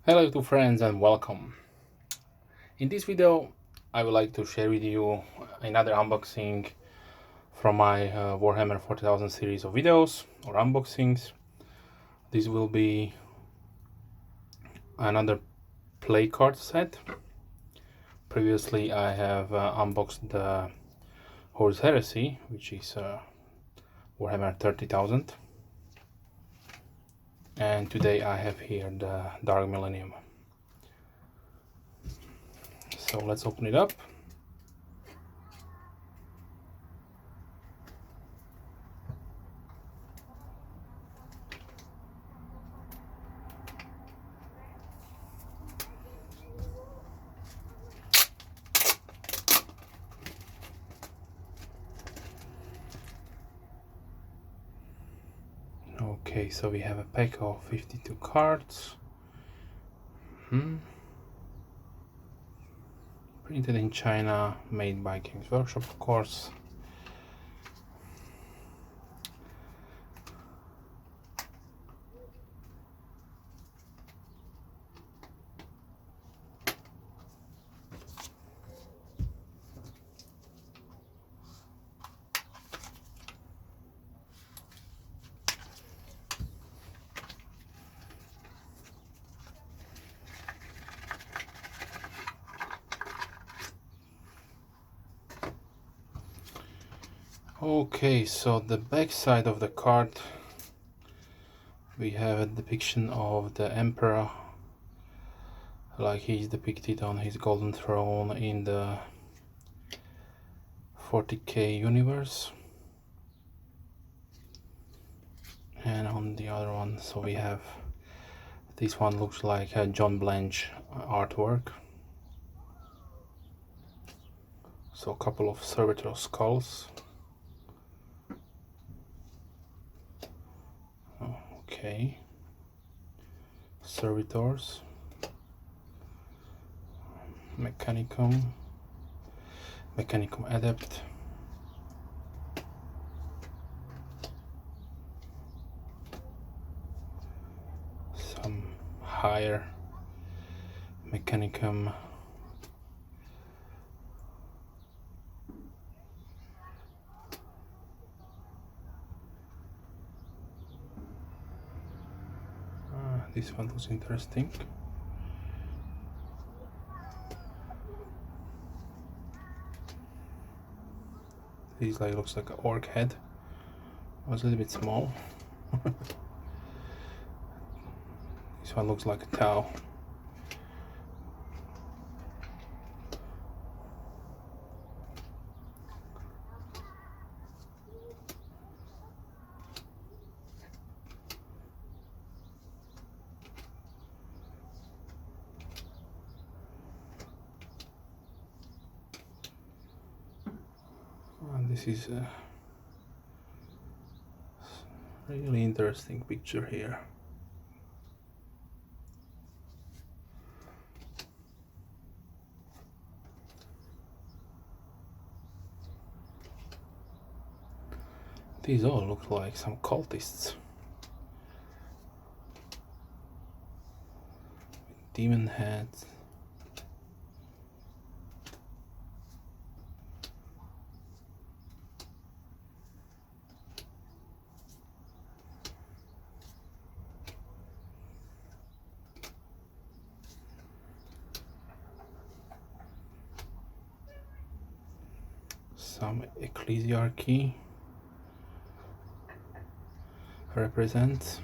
Hello to friends and welcome. In this video I would like to share with you another unboxing from my Warhammer 40,000 series of videos or unboxings. This will be another play card set. Previously I have unboxed the Horus Heresy, which is Warhammer 30,000, and today I have here the Dark Millennium. So let's open it up. Okay, so we have a pack of 52 cards. Printed in China, made by Games Workshop, of course. Okay, so the back side of the card, we have a depiction of the Emperor, like he's depicted on his golden throne in the 40k universe. And on the other one, so we have, this one looks like a John Blanche artwork. So a couple of servitor skulls. Okay, servitors, Mechanicum Adept, some higher Mechanicum, this one was interesting. This like looks like an orc head. It was a little bit small. This one looks like a Tau. And this is a really interesting picture here. These all look like some cultists. Demon heads. Some ecclesiarchy represents.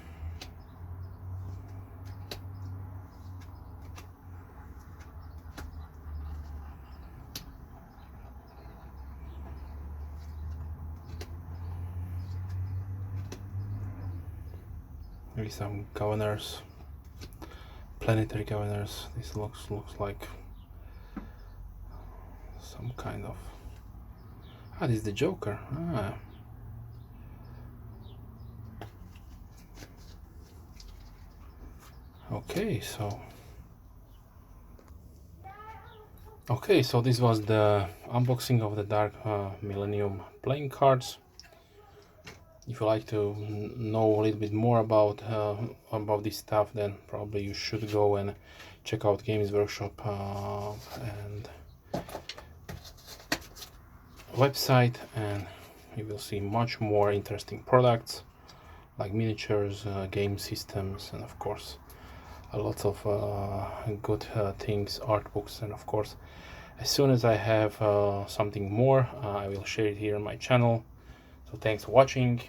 Maybe some governors, planetary governors. This looks like some kind of, this is the Joker. Okay, so this was the unboxing of the Dark Millennium playing cards. If you like to know a little bit more about this stuff, then probably you should go and check out Games Workshop and website, and you will see much more interesting products like miniatures, game systems, and of course a lot of good things, art books, and of course as soon as I have something more, I will share it here on my channel. So thanks for watching.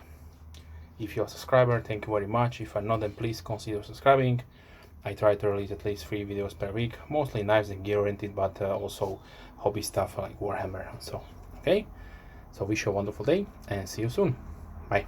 If you're a subscriber, thank you very much. If you're not, then please consider subscribing. I try to release at least 3 videos per week, mostly knives and gear oriented, but also hobby stuff like Warhammer. So okay, so wish you a wonderful day and see you soon. Bye.